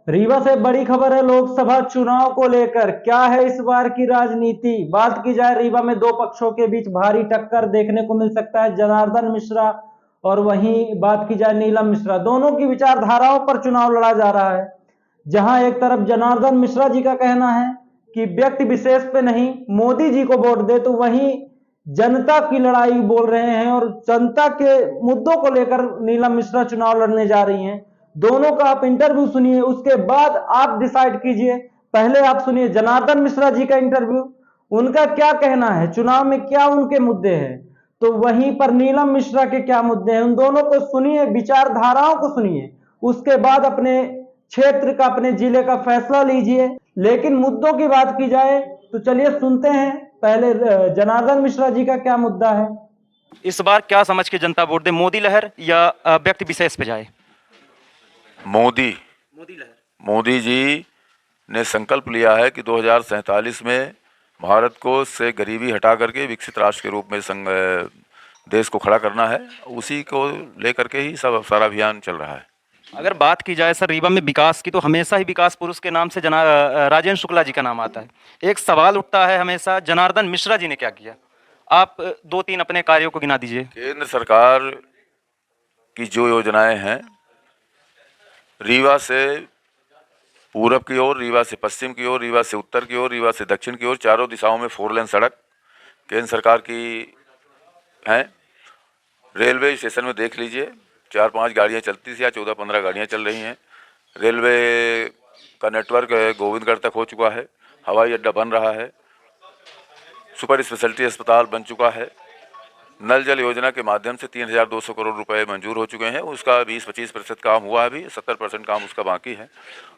रीवा से बड़ी खबर है लोकसभा चुनाव को लेकर। क्या है इस बार की राजनीति? बात की जाए, रीवा में दो पक्षों के बीच भारी टक्कर देखने को मिल सकता है। जनार्दन मिश्रा और वहीं बात की जाए नीलम मिश्रा, दोनों की विचारधाराओं पर चुनाव लड़ा जा रहा है। जहां एक तरफ जनार्दन मिश्रा जी का कहना है कि व्यक्ति विशेष पे नहीं, मोदी जी को वोट दे, तो वहीं जनता की लड़ाई बोल रहे हैं और जनता के मुद्दों को लेकर नीलम मिश्रा चुनाव लड़ने जा रही हैं। दोनों का आप इंटरव्यू सुनिए, उसके बाद आप डिसाइड कीजिए। पहले आप सुनिए जनार्दन मिश्रा जी का इंटरव्यू, उनका क्या कहना है, चुनाव में क्या उनके मुद्दे हैं, तो वहीं पर नीलम मिश्रा के क्या मुद्दे हैं, उन दोनों को सुनिए, विचारधाराओं को सुनिए। उसके बाद अपने क्षेत्र का, अपने जिले का फैसला लीजिए। लेकिन मुद्दों की बात की जाए तो चलिए सुनते हैं पहले जनार्दन मिश्रा जी का क्या मुद्दा है। इस बार क्या समझ के जनता वोट दे, मोदी लहर या व्यक्ति विशेष पे जाए? मोदी मोदी लहर। मोदी जी ने संकल्प लिया है कि 2047 में भारत को से गरीबी हटा करके विकसित राष्ट्र के रूप में देश को खड़ा करना है। उसी को लेकर के ही सब सारा अभियान चल रहा है। अगर बात की जाए सर रीवा में विकास की, तो हमेशा ही विकास पुरुष के नाम से राजेंद्र शुक्ला जी का नाम आता है। एक सवाल उठता है हमेशा, जनार्दन मिश्रा जी ने क्या किया? आप दो तीन अपने कार्यों को गिना दीजिए। केंद्र सरकार की जो योजनाएं हैं, रीवा से पूरब की ओर, रीवा से पश्चिम की ओर, रीवा से उत्तर की ओर, रीवा से दक्षिण की ओर, चारों दिशाओं में 4 लेन सड़क केंद्र सरकार की है। रेलवे स्टेशन में देख लीजिए, 4-5 गाड़ियां चलती थी, या 14-15 गाड़ियां चल रही हैं। रेलवे का नेटवर्क गोविंदगढ़ तक हो चुका है। हवाई अड्डा बन रहा है। सुपर स्पेशलिटी अस्पताल बन चुका है। नल जल योजना के माध्यम से 3200 करोड़ रुपए मंजूर हो चुके हैं। उसका 20-25% काम हुआ है, अभी 70% काम उसका बाकी है।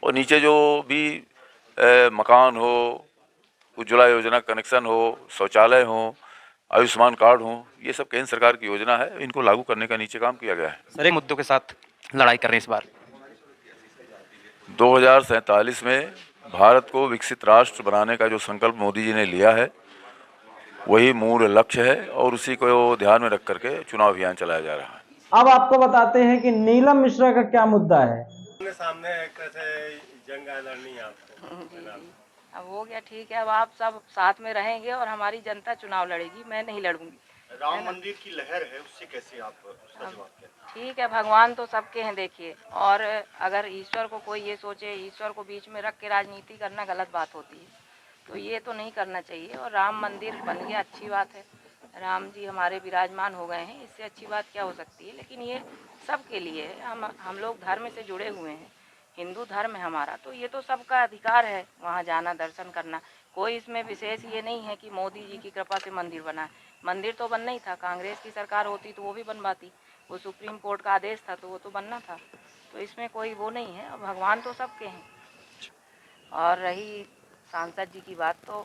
और नीचे जो भी मकान हो, उज्ज्वला योजना कनेक्शन हो, शौचालय हो, आयुष्मान कार्ड हो, ये सब केंद्र सरकार की योजना है। इनको लागू करने का नीचे काम किया गया है। सर एक मुद्दों के साथ लड़ाई कर रहे हैं इस बार। 2047 में भारत को विकसित राष्ट्र बनाने का जो संकल्प मोदी जी ने लिया है, वही मूल लक्ष्य है और उसी को ध्यान में रख करके चुनाव अभियान चलाया जा रहा है। अब आपको बताते हैं कि नीलम मिश्रा का क्या मुद्दा है। सामने कैसे जंग लड़नी है आपको? अब हो गया, ठीक है। अब आप सब साथ में रहेंगे और हमारी जनता चुनाव लड़ेगी, मैं नहीं लड़ूंगी। राम मंदिर की लहर है, उससे कैसे आप उसका जवाब क्या? ठीक है, भगवान तो सबके हैं देखिए, और अगर ईश्वर को कोई ये सोचे, ईश्वर को बीच में रख के राजनीति करना गलत बात होती है, तो ये तो नहीं करना चाहिए। और राम मंदिर बन गया, अच्छी बात है, राम जी हमारे विराजमान हो गए हैं, इससे अच्छी बात क्या हो सकती है। लेकिन ये सबके लिए है, हम लोग धर्म से जुड़े हुए हैं, हिंदू धर्म है हमारा, तो ये तो सबका अधिकार है वहाँ जाना, दर्शन करना। कोई इसमें विशेष ये नहीं है कि मोदी जी की कृपा से मंदिर बना है। मंदिर तो बनना ही था, कांग्रेस की सरकार होती तो वो भी बनवाती, वो सुप्रीम कोर्ट का आदेश था तो वो तो बनना था। तो इसमें कोई वो नहीं है, और भगवान तो सबके हैं। और रही सांसद जी की बात, तो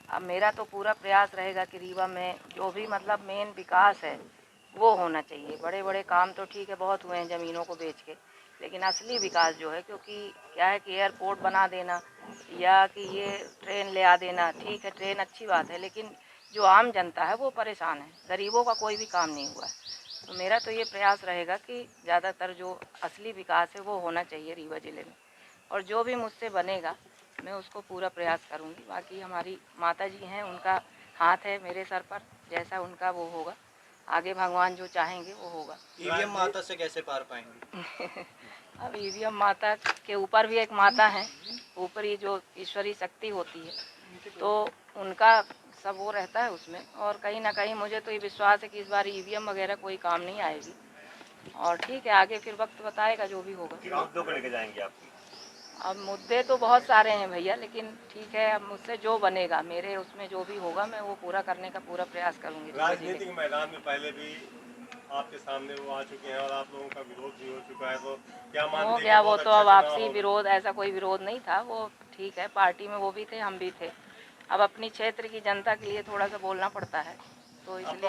अब मेरा तो पूरा प्रयास रहेगा कि रीवा में जो भी मतलब मेन विकास है वो होना चाहिए। बड़े बड़े काम तो ठीक है बहुत हुए हैं ज़मीनों को बेच के, लेकिन असली विकास जो है, क्योंकि क्या है कि एयरपोर्ट बना देना या कि ये ट्रेन ले आ देना, ठीक है ट्रेन अच्छी बात है, लेकिन जो आम जनता है वो परेशान है, गरीबों का कोई भी काम नहीं हुआ है। तो मेरा तो ये प्रयास रहेगा कि ज़्यादातर जो असली विकास है वो होना चाहिए रीवा ज़िले में, और जो भी मुझसे बनेगा मैं उसको पूरा प्रयास करूँगी। बाकी हमारी माता जी हैं, उनका हाथ है मेरे सर पर, जैसा उनका वो होगा, आगे भगवान जो चाहेंगे वो होगा। ईवीएम माता से कैसे पार पाएंगे? अब ईवीएम माता के ऊपर भी एक माता है, ऊपरी जो ईश्वरीय शक्ति होती है, तो उनका सब वो रहता है उसमें। और कहीं ना कहीं मुझे तो ये विश्वास है कि इस बार ईवीएम वगैरह कोई काम नहीं आएगी। और ठीक है, आगे फिर वक्त बताएगा जो भी होगा। मुद्दों को लेके जाएंगे आप? अब मुद्दे तो बहुत सारे हैं भैया, लेकिन ठीक है, अब मुझसे जो बनेगा, मेरे उसमें जो भी होगा, मैं वो पूरा करने का पूरा प्रयास करूँगी। राजनीतिक मैदान में पहले भी आपके सामने वो आ चुके हैं और आप लोगों का विरोध भी हो चुका है, तो क्या मानते हो हैं गया कि वो बहुत तो, अच्छा अब चुनाव आपसी होगा? विरोध, ऐसा कोई विरोध नहीं था वो, ठीक है, पार्टी में वो भी थे हम भी थे। अब अपनी क्षेत्र की जनता के लिए थोड़ा सा बोलना पड़ता है, तो इसलिए